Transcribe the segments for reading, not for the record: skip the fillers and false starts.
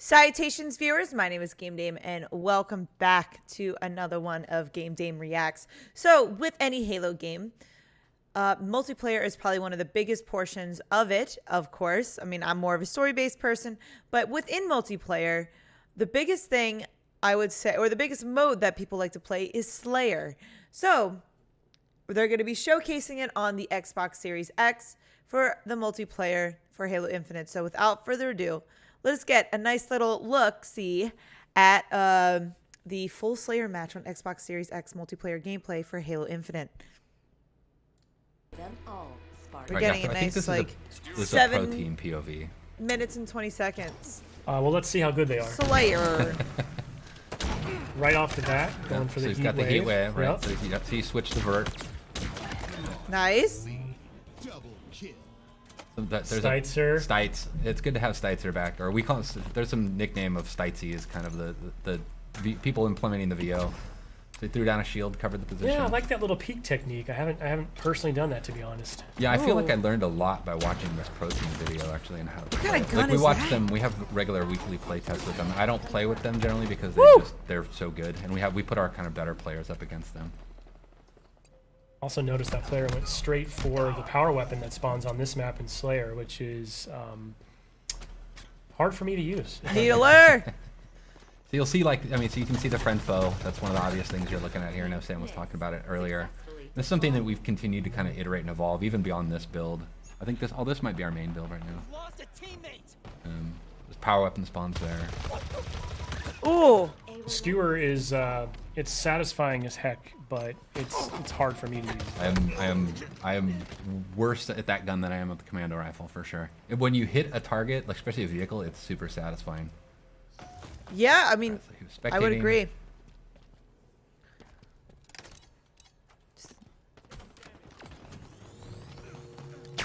Salutations, viewers. My name is GameDame, and welcome back to another one of GameDame Reacts. So, with any Halo game, multiplayer is probably one of the biggest portions of it, of course. I mean, I'm more of a story-based person, but within multiplayer, the biggest thing I would say, or the biggest mode that people like to play is Slayer. So, they're going to be showcasing it on the Xbox Series X for the multiplayer for Halo Infinite. So, without further ado, let's get a nice little look-see at the full Slayer match on Xbox Series X multiplayer gameplay for Halo Infinite. We're getting a nice, like, 7 team POV. minutes and 20 seconds. Well, let's see how good they are. Slayer. Right off the bat, going for so the he's heat got the wave. heat wave, right? Yep. So he switched the vert. Nice. So there's Steitzer. Stites. It's good to have Steitzer back, or we call it. There's some nickname of Stitesy is kind of the people implementing the VO. So he threw down a shield, covered the position. Yeah, I like that little peek technique. I haven't personally done that, to be honest. Yeah, I feel like I Ooh. learned a lot by watching this pro team video actually, and how. What kind of gun like we is watch that? them. We have regular weekly play tests with them. I don't play with them generally because they're so good, and we put our kind of better players up against them. Also noticed that player went straight for the power weapon that spawns on this map in Slayer, which is hard for me to use. Needler. So you'll see, like, I mean, so you can see the friend foe. That's one of the obvious things you're looking at here. I know Sam was talking about it earlier. This is something that we've continued to kind of iterate and evolve, even beyond this build. I think this might be our main build right now. There's power weapon spawns there. Ooh. Skewer is it's satisfying as heck, but it's hard for me to use. I am worse at that gun than I am with the commando rifle for sure. And when you hit a target, like especially a vehicle, it's super satisfying. Yeah, I mean, I would agree.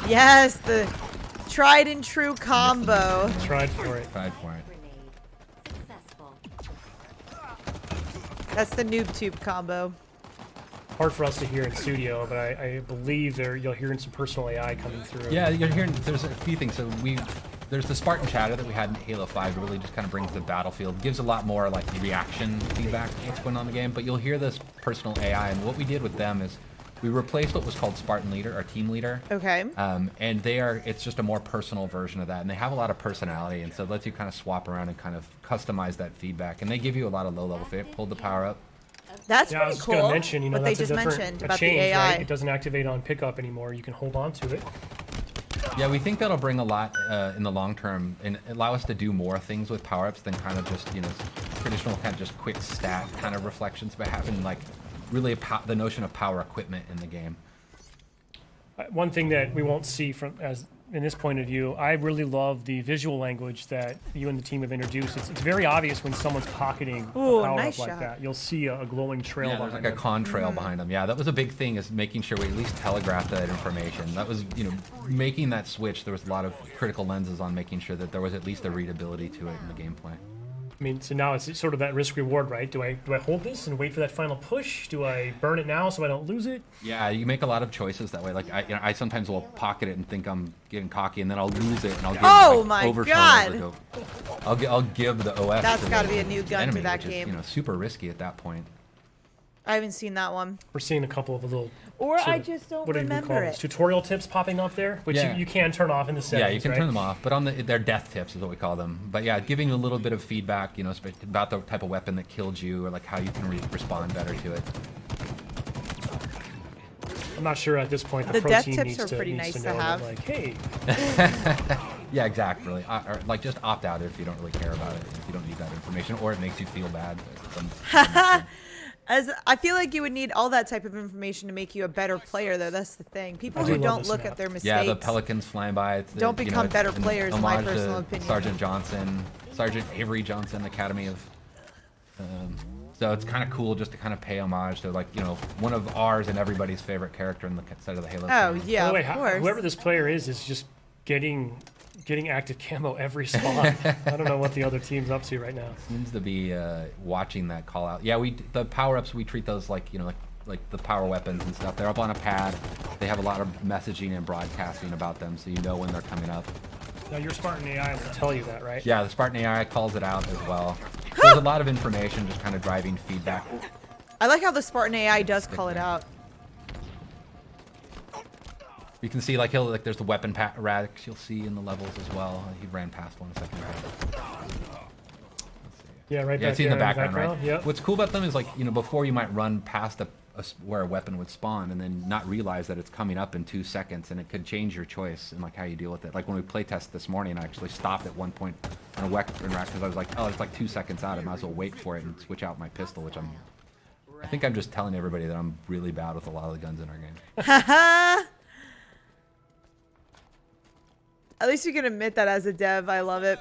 Yes, the tried and true combo. Tried for it. Tried for it. That's the noob tube combo. Hard for us to hear in studio, but I believe you'll hear some personal AI coming through. Yeah, you're hearing. There's a few things. So there's the Spartan chatter that we had in Halo 5. It really just kind of brings the battlefield, gives a lot more like reaction feedback to what's going on in the game. But you'll hear this personal AI, and what we did with them is we replaced what was called Spartan Leader, our team leader. Okay. And it's just a more personal version of that, and they have a lot of personality, and so it lets you kind of swap around and kind of customize that feedback, and they give you a lot of low-level fit. Pulled the power up. That's Yeah, I pretty was just cool. gonna mention, you know, what they that's just a different mentioned a about change, the AI. right? It doesn't activate on pickup anymore. You can hold on to it. Yeah, we think that'll bring a lot in the long term and allow us to do more things with power-ups than kind of just, you know, traditional kind of just quick stat kind of reflections, but having like really the notion of power equipment in the game. One thing that we won't see in this point of view, I really love the visual language that you and the team have introduced. It's very obvious when someone's pocketing Ooh, a power nice up like shot. that. You'll see a glowing trail Yeah, there's behind like a it. contrail behind them. Yeah, that was a big thing, is making sure we at least telegraphed that information. That was, you know, making that switch. There was a lot of critical lenses on making sure that there was at least a readability to it in the gameplay. I mean, so now it's sort of that risk reward, right? Do I hold this and wait for that final push? Do I burn it now so I don't lose it? Yeah, you make a lot of choices that way. Like I sometimes will pocket it and think I'm getting cocky, and then I'll lose it and I'll give Oh like, my overcharge God. or go. I'll give the OS. That's to gotta the be a new gun to enemy, that which is, game. you know, super risky at that point. I haven't seen that one. We're seeing a couple of little... Or sort I of- just don't what do we remember call it. these? Tutorial tips popping up there, which Yeah. you can turn off in the settings, Yeah, you can right? turn them off, but on they're death tips is what we call them. But yeah, giving you a little bit of feedback, you know, about the type of weapon that killed you, or like how you can respond better to it. I'm not sure at this point The the pro death team tips needs are to, pretty needs nice to to know that, have. like, hey, Yeah, exactly. Or like just opt out if you don't really care about it, if you don't need that information, or it makes you feel bad. As I feel like you would need all that type of information to make you a better player, though. That's the thing. People I do who love don't this look map. at their mistakes. Yeah, the pelicans flying by. It's Don't you know, become it's better an players, in my homage to personal opinion. Sergeant Johnson, Sergeant Avery Johnson, Academy of. So it's kind of cool just to kind of pay homage to, like, you know, one of ours and everybody's favorite character in the set of the Halo. Oh series. yeah, by the way, of course. whoever this player is just getting active camo every spot. I don't know what the other team's up to right now. Seems to be watching that call out. Yeah, the power ups, we treat those like, you know, like the power weapons and stuff. They're up on a pad. They have a lot of messaging and broadcasting about them, so you know when they're coming up. Now your Spartan AI will tell you that, right? Yeah, the Spartan AI calls it out as well. There's a lot of information just kind of driving feedback. I like how the Spartan AI does call it out. You can see like there's the weapon racks you'll see in the levels as well. He ran past one a second ago. Yeah, right Yeah, back it's in there the background, right? Yep. What's cool about them is like, you know, before you might run past where a weapon would spawn and then not realize that it's coming up in 2 seconds, and it could change your choice and like how you deal with it. Like when we playtest this morning, I actually stopped at one point on a weapon rack because I was like, oh, it's like 2 seconds out. I might as well wait for it and switch out my pistol, which I think I'm just telling everybody that I'm really bad with a lot of the guns in our game. Haha. At least you can admit that as a dev. I love it.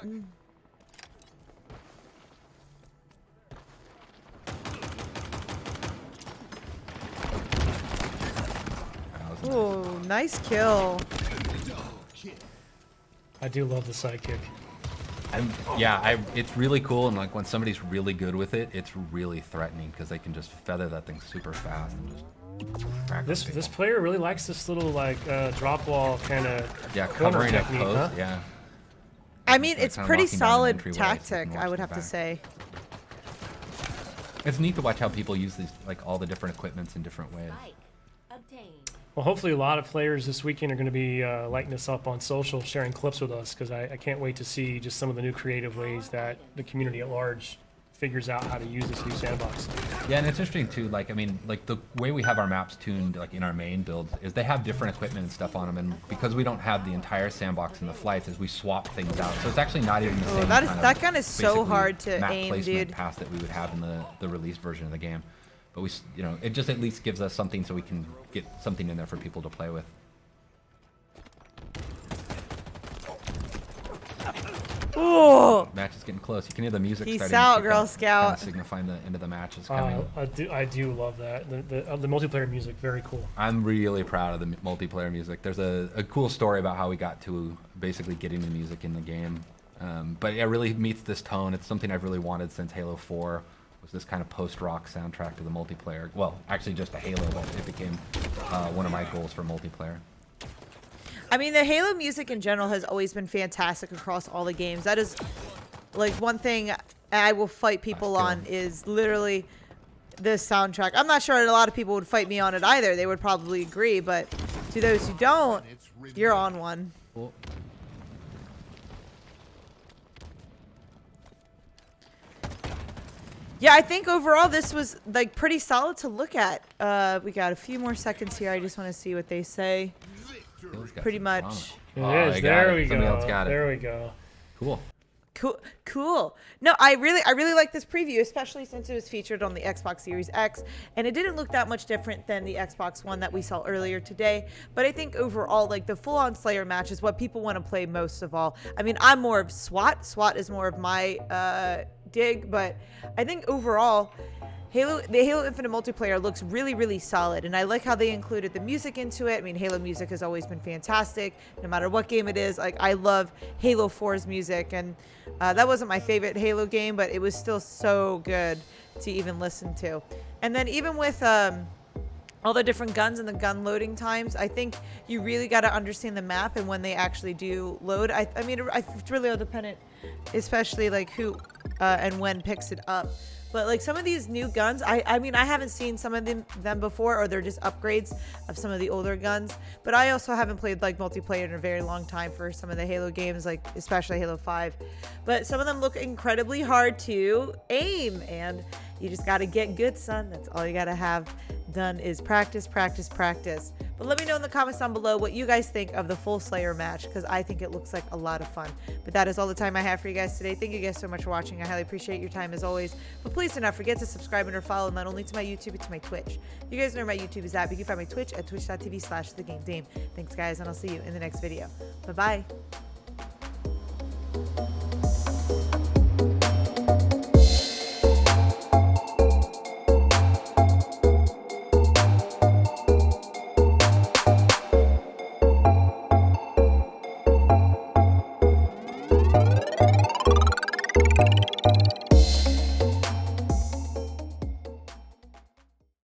Ooh, nice kill. I do love the sidekick. It's really cool, and like when somebody's really good with it, it's really threatening because they can just feather that thing super fast and just crack This player really likes this little like drop wall kind of covering a technique, post. huh? Yeah. I mean, Like it's kinda pretty locking down an solid entryway so you tactic, can I watch would from have the to back. say. It's neat to watch how people use these, like all the different equipments in different ways. Well, hopefully a lot of players this weekend are going to be lighting us up on social, sharing clips with us, because I can't wait to see just some of the new creative ways that the community at large figures out how to use this new sandbox. Yeah, and it's interesting too, like, I mean, like the way we have our maps tuned, like in our main builds, is they have different equipment and stuff on them, and because we don't have the entire sandbox in the flights, is we swap things out. So it's actually not even the same that gun is so basically hard to map aim, placement dude. path that we would have in the released version of the game. But we, you know, it just at least gives us something so we can get something in there for people to play with. Ooh. Match is getting close. You can hear the music Peace starting out, to kick Girl up, Scout. kind of signifying the end of the match is coming. I do love that. The multiplayer music, very cool. I'm really proud of the multiplayer music. There's a cool story about how we got to basically getting the music in the game. But it really meets this tone. It's something I've really wanted since Halo 4, was this kind of post-rock soundtrack to the multiplayer. Well, actually just a Halo, but it became one of my goals for multiplayer. I mean, the Halo music in general has always been fantastic across all the games. That is, like, one thing I will fight people on is literally this soundtrack. I'm not sure a lot of people would fight me on it either. They would probably agree, but to those who don't, you're on one. Cool. Yeah, I think overall this was, like, pretty solid to look at. We got a few more seconds here. I just want to see what they say. Pretty much. It is. There we go. Somebody else got it. There we go. Cool. Cool. No, I really like this preview, especially since it was featured on the Xbox Series X, and it didn't look that much different than the Xbox One that we saw earlier today. But I think overall, like, the full-on Slayer match is what people want to play most of all. I mean, I'm more of SWAT. SWAT is more of my dig, but I think overall, the Halo Infinite multiplayer looks really solid, and I like how they included the music into it. I mean, Halo music has always been fantastic, no matter what game it is. Like, I love Halo 4's music, and that wasn't my favorite Halo game, but it was still so good to even listen to. And then even with all the different guns and the gun loading times, I think you really got to understand the map and when they actually do load. I mean, it's really all dependent, especially like who and when picks it up. But like some of these new guns, I mean, I haven't seen some of them before, or they're just upgrades of some of the older guns. But I also haven't played like multiplayer in a very long time for some of the Halo games, like especially Halo 5. But some of them look incredibly hard to aim, and you just got to get good, son. That's all you got to have done is practice. But let me know in the comments down below what you guys think of the full Slayer match, because I think it looks like a lot of fun. But that is all the time I have for you guys today. Thank you guys so much for watching. I highly appreciate your time as always. But please do not forget to subscribe and or follow not only to my YouTube, but to my Twitch. You guys know where my YouTube is at. You can find my Twitch at twitch.tv/thegamedame. Thanks, guys, and I'll see you in the next video. Bye-bye.